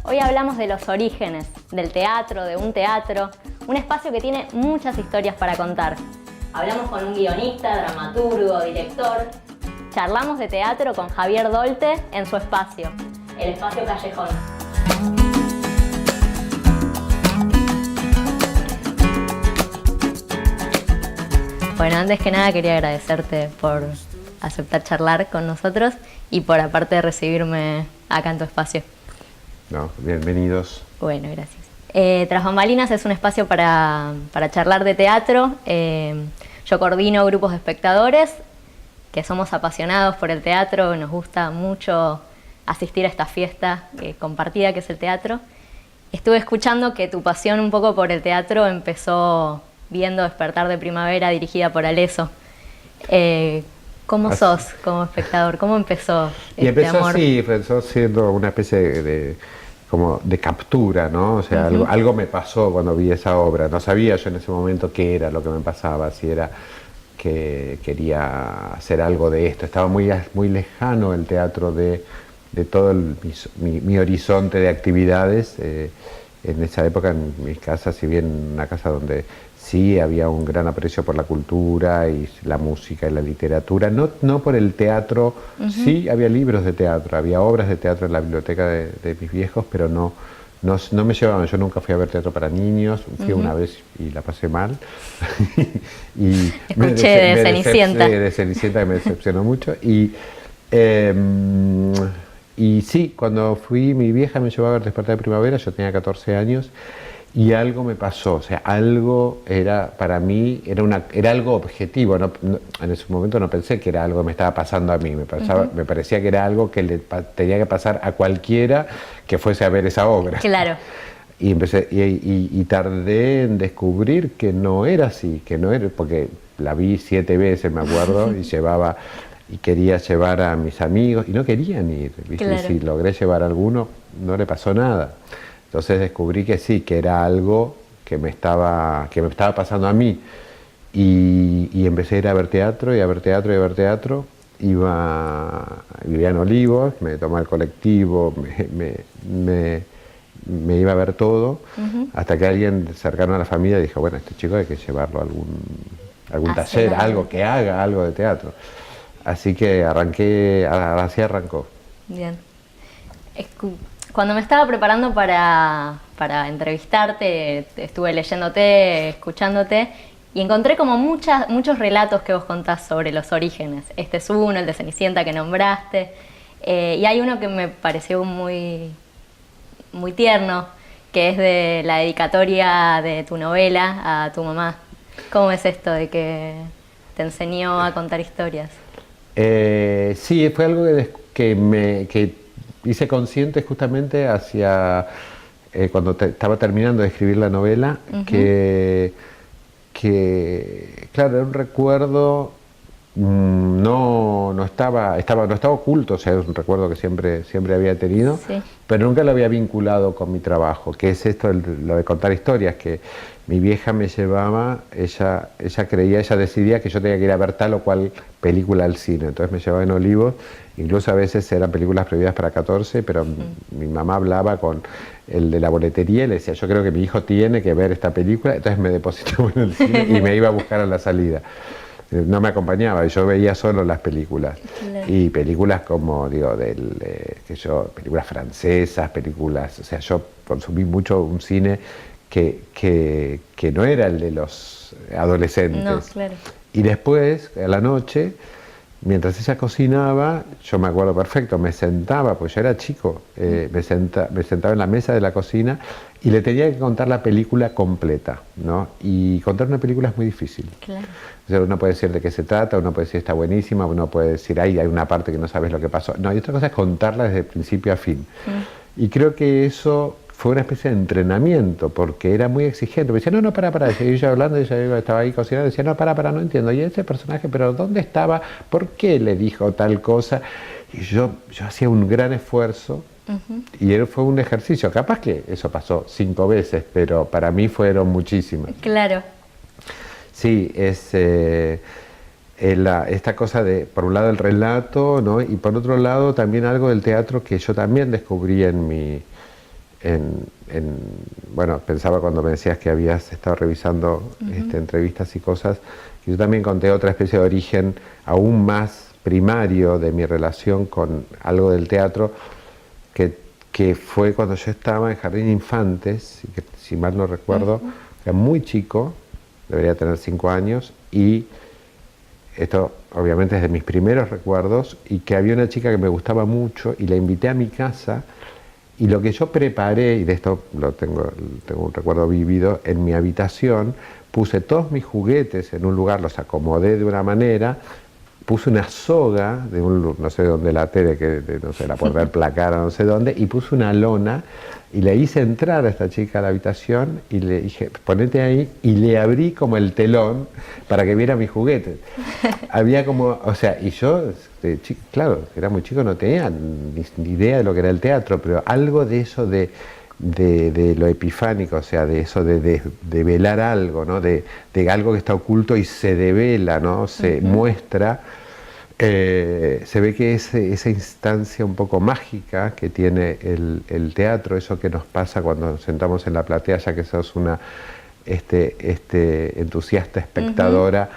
Hoy hablamos de los orígenes del teatro, de un teatro, un espacio que tiene muchas historias para contar. Hablamos con un guionista, dramaturgo, director. Charlamos de teatro con Javier Dolte en su espacio, el Espacio Callejón. Bueno, antes que nada quería agradecerte por aceptar charlar con nosotros y por aparte recibirme acá en tu espacio. No, bienvenidos. Bueno, gracias. Tras Bambalinas es un espacio para charlar de teatro. Yo coordino grupos de espectadores que somos apasionados por el teatro, nos gusta mucho asistir a esta fiesta compartida que es el teatro. Estuve escuchando que tu pasión un poco por el teatro empezó viendo Despertar de Primavera, dirigida por Aleso. ¿Cómo sos como espectador? ¿Cómo empezó este amor? Sí, empezó siendo una especie como de captura, ¿no? O sea, algo me pasó cuando vi esa obra. No sabía yo en ese momento qué era lo que me pasaba, si era que quería hacer algo de esto. Estaba muy lejano el teatro de todo mi horizonte de actividades. En esa época, en mi casa, si bien una casa donde sí había un gran aprecio por la cultura y la música y la literatura, no por el teatro, sí había libros de teatro, había obras de teatro en la biblioteca de mis viejos, pero no me llevaban. Yo nunca fui a ver teatro para niños, fui una vez y la pasé mal. Y escuché de Cenicienta. De Cenicienta, que me decepcionó mucho. Y sí, cuando fui, mi vieja me llevó a ver Despertar de Primavera, yo tenía 14 años, y algo me pasó, o sea, algo era, para mí, era algo objetivo, en ese momento no pensé que era algo que me estaba pasando a mí, me parecía que era algo que le tenía que pasar a cualquiera que fuese a ver esa obra. Claro. Y empecé, y tardé en descubrir que no era así, que no era, porque la vi 7 veces, me acuerdo, y quería llevar a mis amigos, y no querían ir, ¿viste? Claro. Y si logré llevar a alguno, no le pasó nada. Entonces descubrí que sí, que era algo que me estaba pasando a mí. Y empecé a ir a ver teatro, y a ver teatro, y a ver teatro. Vivía en Olivos, me tomaba el colectivo, me iba a ver todo, hasta que alguien cercano a la familia dijo, bueno, este chico hay que llevarlo a algún taller, algo que haga algo de teatro. Así que así arrancó. Bien. Cuando me estaba preparando para entrevistarte, estuve leyéndote, escuchándote, y encontré como muchos relatos que vos contás sobre los orígenes. Este es uno, el de Cenicienta que nombraste, y hay uno que me pareció muy, muy tierno, que es de la dedicatoria de tu novela a tu mamá. ¿Cómo es esto de que te enseñó a contar historias? Sí, fue algo que hice consciente justamente hacia cuando estaba terminando de escribir la novela, que claro, era un recuerdo, no estaba oculto, o sea, es un recuerdo que siempre había tenido, sí, pero nunca lo había vinculado con mi trabajo, que es esto, lo de contar historias, que mi vieja me llevaba, ella decidía que yo tenía que ir a ver tal o cual película al cine, entonces me llevaba en Olivos, incluso a veces eran películas prohibidas para 14, pero mi mamá hablaba con el de la boletería y le decía, yo creo que mi hijo tiene que ver esta película, entonces me depositaba en el cine y me iba a buscar a la salida. No me acompañaba, yo veía solo las películas. Claro. Y películas como, digo, películas francesas, películas, o sea, yo consumí mucho un cine que no era el de los adolescentes. No, claro. Y después, a la noche, mientras ella cocinaba, yo me acuerdo perfecto, me sentaba, pues yo era chico, me sentaba en la mesa de la cocina y le tenía que contar la película completa, ¿no? Y contar una película es muy difícil. Claro. O sea, uno puede decir de qué se trata, uno puede decir está buenísima, uno puede decir hay una parte que no sabes lo que pasó. No, y otra cosa es contarla desde principio a fin. Y creo que eso fue una especie de entrenamiento, porque era muy exigente. Me decía, no, para. Y yo hablando, ella estaba ahí cocinando, decía, no, para, no entiendo. Y ese personaje, pero ¿dónde estaba? ¿Por qué le dijo tal cosa? Y yo hacía un gran esfuerzo, y fue un ejercicio. Capaz que eso pasó 5 veces, pero para mí fueron muchísimas. Claro. Sí, esta cosa de, por un lado, el relato, ¿no? Y por otro lado también algo del teatro que yo también descubrí en bueno, pensaba cuando me decías que habías estado revisando entrevistas y cosas, que yo también conté otra especie de origen aún más primario de mi relación con algo del teatro, que fue cuando yo estaba en Jardín de Infantes, que, si mal no recuerdo, era muy chico, debería tener 5 años, y esto obviamente es de mis primeros recuerdos, y que había una chica que me gustaba mucho y la invité a mi casa, y lo que yo preparé, y de esto tengo un recuerdo vívido, en mi habitación puse todos mis juguetes en un lugar, los acomodé de una manera, puse una soga de no sé dónde la tele, no sé, la puerta del placar o no sé dónde, y puse una lona y le hice entrar a esta chica a la habitación y le dije, ponete ahí, y le abrí como el telón para que viera mis juguetes. Había como, o sea, y yo, claro, era muy chico, no tenía ni idea de lo que era el teatro, pero algo de eso de lo epifánico, o sea, de eso de velar algo, ¿no? De algo que está oculto y se devela, ¿no? Se muestra. Se ve que esa instancia un poco mágica que tiene el teatro, eso que nos pasa cuando nos sentamos en la platea, ya que sos una entusiasta espectadora,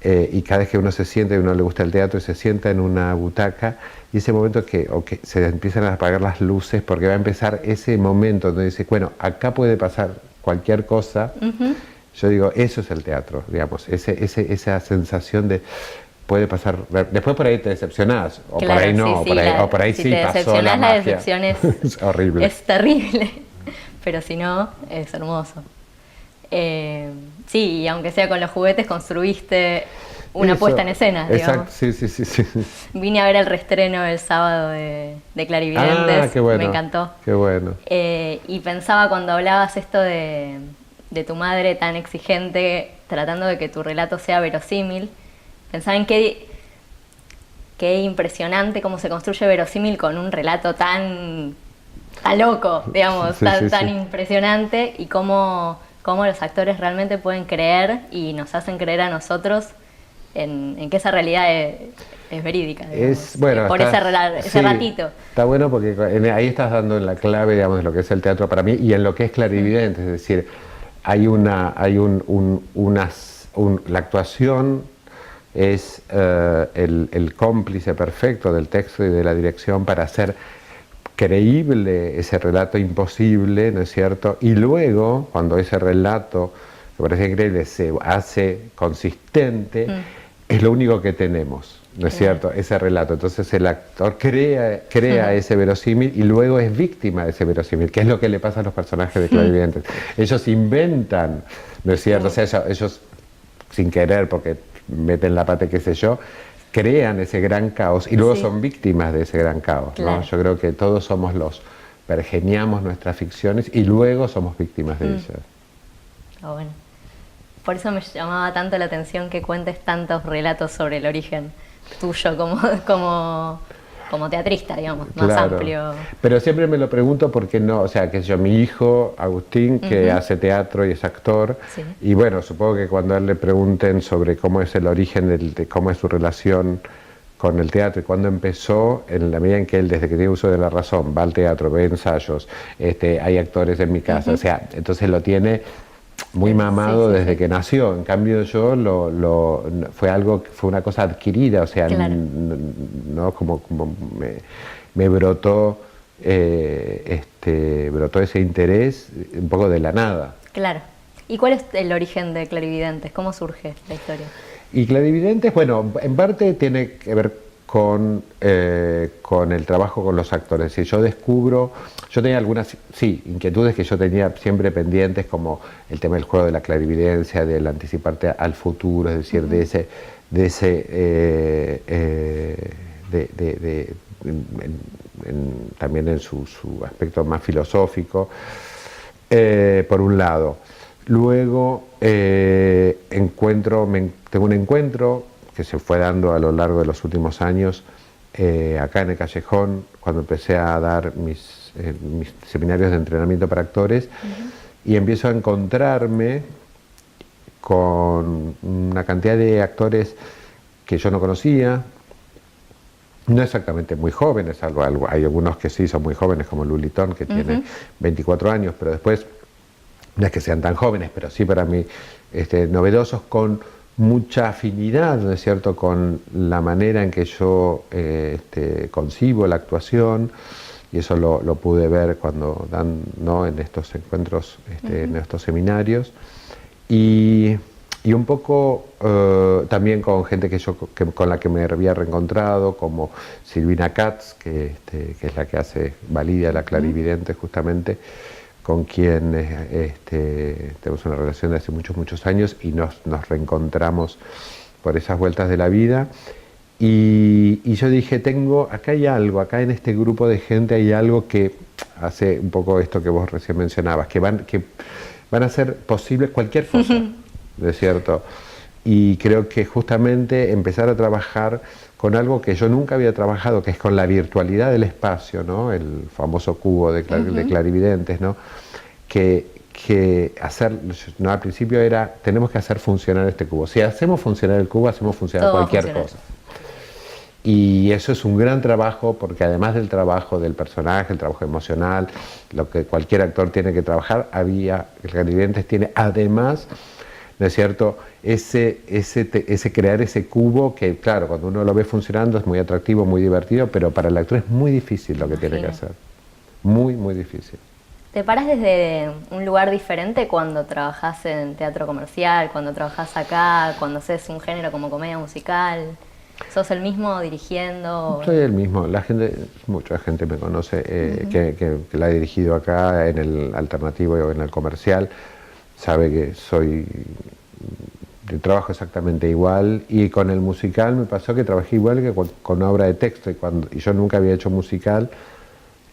y cada vez que uno se sienta y a uno le gusta el teatro y se sienta en una butaca, y ese momento que se empiezan a apagar las luces, porque va a empezar ese momento donde dice, bueno, acá puede pasar cualquier cosa. Yo digo, eso es el teatro, digamos, esa sensación de puede pasar, después por ahí te decepcionás, o claro, por ahí no, sí, o por ahí sí pasó la magia. La decepción es horrible. Es terrible, pero si no, es hermoso. Sí, y aunque sea con los juguetes, construiste una puesta en escena, digamos. Exacto, sí. Vine a ver el reestreno el sábado de Clarividentes, qué bueno, me encantó. Qué bueno. Y pensaba cuando hablabas esto de tu madre tan exigente, tratando de que tu relato sea verosímil, pensaba en qué impresionante cómo se construye verosímil con un relato tan loco, digamos, tan impresionante, y cómo los actores realmente pueden creer y nos hacen creer a nosotros en que esa realidad es verídica, digamos, por ese ratito. Está bueno porque ahí estás dando en la clave, digamos, de lo que es el teatro para mí y en lo que es Clarividentes, es decir, hay la actuación es el cómplice perfecto del texto y de la dirección para hacer creíble ese relato imposible, ¿no es cierto? Y luego, cuando ese relato, que parece increíble, se hace consistente, es lo único que tenemos, ¿no es cierto? Ese relato. Entonces el actor crea ese verosímil y luego es víctima de ese verosímil, que es lo que le pasa a los personajes de Clarividentes. Ellos inventan, ¿no es cierto? O sea, ellos sin querer, porque meten la pata, qué sé yo, crean ese gran caos y luego son víctimas de ese gran caos, claro. ¿No? Yo creo que todos somos pergeniamos nuestras ficciones y luego somos víctimas de ellas. Bueno. Por eso me llamaba tanto la atención que cuentes tantos relatos sobre el origen tuyo como teatrista, digamos, más amplio. Pero siempre me lo pregunto porque no, o sea, que yo, mi hijo Agustín, que hace teatro y es actor, y bueno, supongo que cuando a él le pregunten sobre cómo es el origen, de cómo es su relación con el teatro y cuándo empezó, en la medida en que él, desde que tiene uso de la razón, va al teatro, ve ensayos, hay actores en mi casa, o sea, entonces lo tiene muy mamado desde que nació. En cambio yo fue una cosa adquirida, o sea, claro. No como me brotó brotó ese interés un poco de la nada. Claro. ¿Y cuál es el origen de Clarividentes? ¿Cómo surge la historia? Y Clarividentes, bueno, en parte tiene que ver con el trabajo con los actores. Si yo tenía algunas inquietudes que yo tenía siempre pendientes, como el tema del juego de la clarividencia, del anticiparte al futuro, es decir, también en su aspecto más filosófico, por un lado. Luego tengo un encuentro que se fue dando a lo largo de los últimos años, acá en el Callejón, cuando empecé a dar mis seminarios de entrenamiento para actores, y empiezo a encontrarme con una cantidad de actores que yo no conocía, no exactamente muy jóvenes, hay algunos que sí son muy jóvenes, como Lulitón, que tiene 24 años, pero después no es que sean tan jóvenes, pero sí para mí novedosos, con mucha afinidad, ¿no es cierto?, con la manera en que yo concibo la actuación, y eso lo pude ver cuando dan, ¿no?, en estos encuentros, en estos seminarios, y un poco también con gente con la que me había reencontrado, como Silvina Katz, que es la que hace Validia, la clarividente, justamente, con quien tenemos una relación de hace muchos años y nos reencontramos por esas vueltas de la vida. Y yo dije, acá hay algo, acá en este grupo de gente hay algo que hace un poco esto que vos recién mencionabas, que van a hacer posible cualquier cosa, ¿no es cierto? Y creo que justamente empezar a trabajar con algo que yo nunca había trabajado, que es con la virtualidad del espacio, ¿no? El famoso cubo de clarividentes, ¿no? Que hacer, ¿no?, al principio tenemos que hacer funcionar este cubo. Si hacemos funcionar el cubo, hacemos funcionar cualquier cosa. Y eso es un gran trabajo, porque además del trabajo del personaje, el trabajo emocional, lo que cualquier actor tiene que trabajar, Clarividentes tiene además, ¿no es cierto?, ese crear ese cubo que, claro, cuando uno lo ve funcionando es muy atractivo, muy divertido, pero para el actor es muy difícil lo que tiene que hacer. Muy difícil. ¿Te paras desde un lugar diferente cuando trabajás en teatro comercial, cuando trabajás acá, cuando haces un género como comedia musical? ¿Sos el mismo dirigiendo? Soy el mismo. Mucha gente me conoce que la he dirigido acá en el alternativo o en el comercial. Sabe que trabajo exactamente igual, y con el musical me pasó que trabajé igual que con obra de texto, y yo nunca había hecho musical,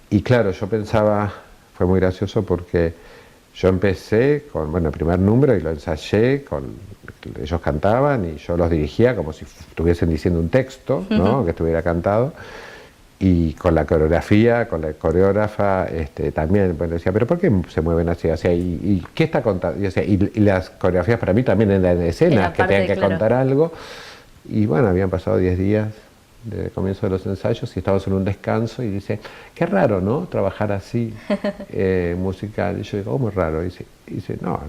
y claro, yo pensaba, fue muy gracioso porque yo empecé con, el primer número y lo ensayé, ellos cantaban y yo los dirigía como si estuviesen diciendo un texto, ¿no?, que estuviera cantado, y con la coreografía, con la coreógrafa también, decía, pero ¿por qué se mueven así? O sea, ¿y qué está contando? Y las coreografías para mí también eran escenas que tenían que contar algo, y bueno, habían pasado 10 días desde el comienzo de los ensayos y estábamos en un descanso, y dice, qué raro, ¿no?, trabajar así, musical. Y yo digo, muy raro. Y dice, no,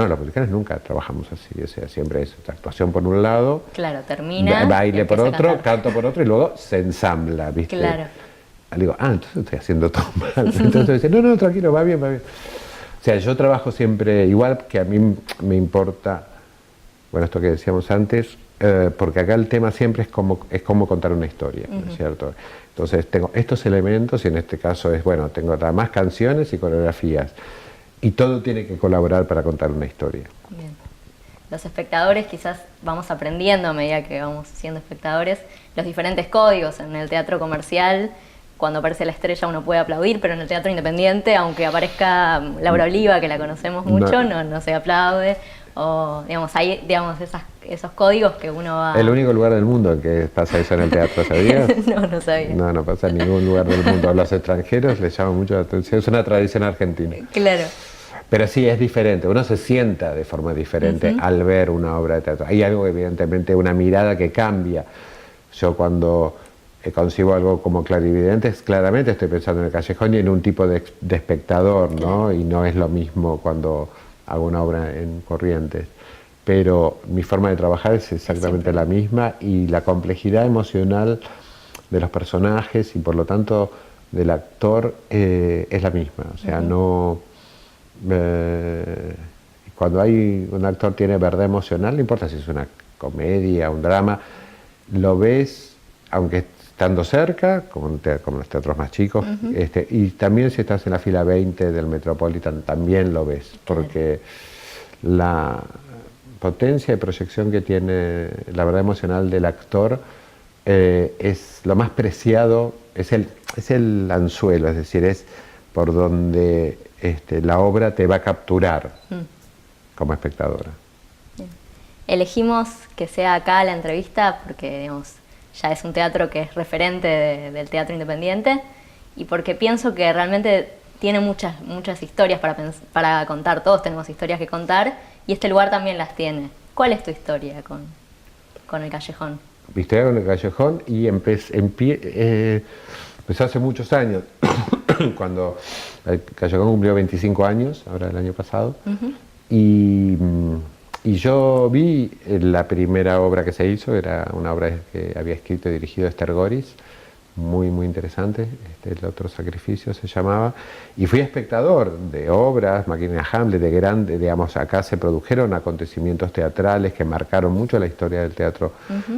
los musicales nunca trabajamos así, o sea, siempre es actuación por un lado, claro, termina, baile por otro, canto por otro, y luego se ensambla, ¿viste? Claro. Y digo, entonces estoy haciendo todo mal. Entonces dice, no, tranquilo, va bien. O sea, yo trabajo siempre igual, que a mí me importa, bueno, esto que decíamos antes, porque acá el tema siempre es cómo contar una historia, ¿no es cierto? Entonces tengo estos elementos, y en este caso tengo además canciones y coreografías, y todo tiene que colaborar para contar una historia. Bien. Los espectadores quizás vamos aprendiendo a medida que vamos siendo espectadores los diferentes códigos. En el teatro comercial, cuando aparece la estrella uno puede aplaudir, pero en el teatro independiente, aunque aparezca Laura Oliva, que la conocemos mucho, no se aplaude. O, hay esos códigos que uno va... El único lugar del mundo en que pasa eso en el teatro, ¿sabías? No sabía. No pasa en ningún lugar del mundo. A los extranjeros les llama mucho la atención. Es una tradición argentina. Claro. Pero sí, es diferente. Uno se sienta de forma diferente al ver una obra de teatro. Hay algo, evidentemente, una mirada que cambia. Yo cuando concibo algo como Clarividentes, claramente estoy pensando en el Callejón y en un tipo de espectador, ¿no? Y no es lo mismo cuando hago una obra en Corrientes, pero mi forma de trabajar es exactamente la misma, y la complejidad emocional de los personajes y por lo tanto del actor es la misma. O sea, cuando un actor tiene verdad emocional, no importa si es una comedia, un drama, lo ves aunque estando cerca, como los teatros más chicos, y también si estás en la fila 20 del Metropolitan, también lo ves, porque la potencia de proyección que tiene la verdad emocional del actor es lo más preciado, es el anzuelo, es decir, es por donde la obra te va a capturar como espectadora. Bien. Elegimos que sea acá la entrevista porque, ya es un teatro que es referente del teatro independiente, y porque pienso que realmente tiene muchas historias para contar. Todos tenemos historias que contar, y este lugar también las tiene. ¿Cuál es tu historia con el Callejón? Historia con el Callejón, y empezó hace muchos años, cuando el Callejón cumplió 25 años, ahora el año pasado, y yo vi la primera obra que se hizo, era una obra que había escrito y dirigido Esther Goris, muy interesante, El otro sacrificio se llamaba, y fui espectador de obras, Maquina Hamlet, de grande, digamos, acá se produjeron acontecimientos teatrales que marcaron mucho la historia del teatro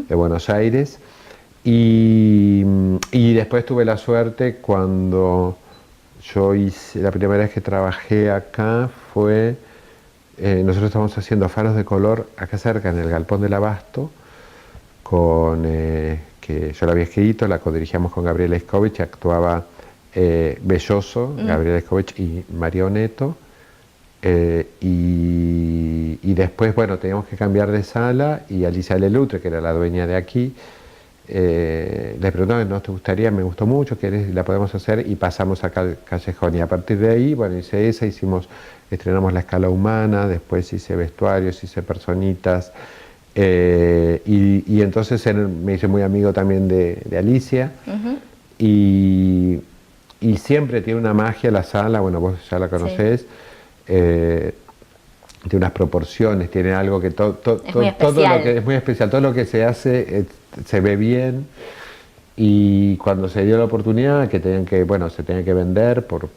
de Buenos Aires, y después tuve la suerte cuando yo hice, la primera vez que trabajé acá fue, nosotros estábamos haciendo Faros de Color acá cerca, en el Galpón del Abasto, que yo la había escrito, la codirigíamos con Gabriela Iskovich, actuaba Belloso, Gabriela Iskovich y Mario Neto, y después, bueno, teníamos que cambiar de sala, y Alicia Lelutre, que era la dueña de aquí, le preguntó, ¿no te gustaría? Me gustó mucho, ¿querés? La podemos hacer, y pasamos acá al Callejón, y a partir de ahí, bueno, hice esa, estrenamos La Escala Humana, después hice vestuarios, hice personitas, y entonces me hice muy amigo también de Alicia, y siempre tiene una magia la sala, bueno, vos ya la conocés, tiene unas proporciones, tiene algo que todo lo que es muy especial, todo lo que se hace se ve bien, y cuando se dio la oportunidad que se tenían que vender por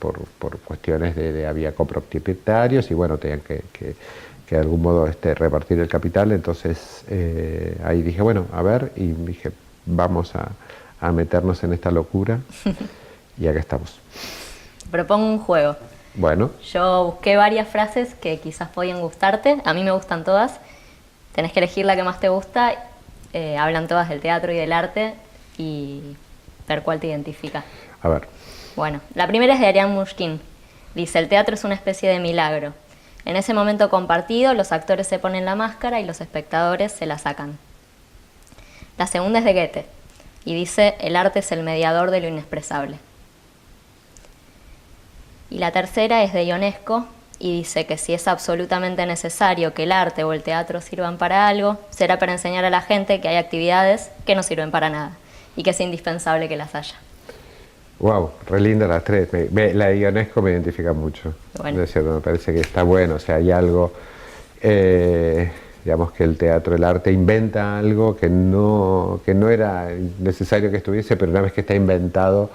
cuestiones había copropietarios, y bueno, tenían que de algún modo repartir el capital, entonces ahí dije, bueno, a ver, y dije, vamos a meternos en esta locura, y acá estamos. Propongo un juego. Bueno. Yo busqué varias frases que quizás podían gustarte, a mí me gustan todas, tenés que elegir la que más te gusta, hablan todas del teatro y del arte, y ver cuál te identifica. A ver. Bueno, la primera es de Ariane Mushkin, dice, el teatro es una especie de milagro. En ese momento compartido, los actores se ponen la máscara y los espectadores se la sacan. La segunda es de Goethe, y dice, el arte es el mediador de lo inexpresable. Y la tercera es de Ionesco, y dice que si es absolutamente necesario que el arte o el teatro sirvan para algo, será para enseñar a la gente que hay actividades que no sirven para nada, y que es indispensable que las haya. Wow, re linda las tres. La de Ionesco me identifica mucho. Bueno. Es cierto, me parece que está bueno, o sea, hay algo, digamos que el teatro, el arte inventa algo que no era necesario que estuviese, pero una vez que está inventado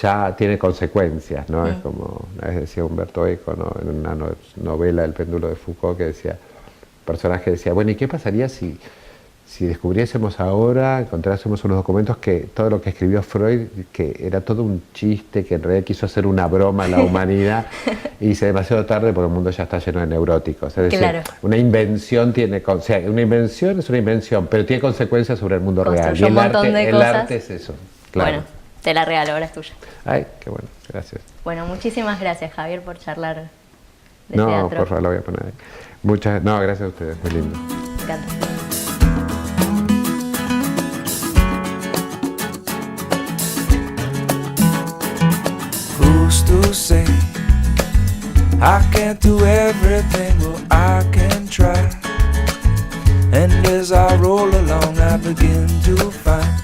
ya tiene consecuencias, ¿no? Es como, una vez decía Humberto Eco, ¿no? En una novela, El péndulo de Foucault, que decía, el personaje decía, bueno, ¿y qué pasaría si descubriésemos ahora, encontrásemos unos documentos que todo lo que escribió Freud, que era todo un chiste, que en realidad quiso hacer una broma a la humanidad, y dice demasiado tarde porque el mundo ya está lleno de neuróticos? Es decir, claro. Una invención una invención es una invención, pero tiene consecuencias sobre el mundo real. Y el arte es eso, claro. Bueno, te la regalo, ahora es tuya. Ay, qué bueno, gracias. Bueno, muchísimas gracias, Javier, por charlar de teatro. No, por favor, lo voy a poner ahí. No, gracias a ustedes, muy lindo. Me encanta. To say I can't do everything, well I can try. And as I roll along I begin to find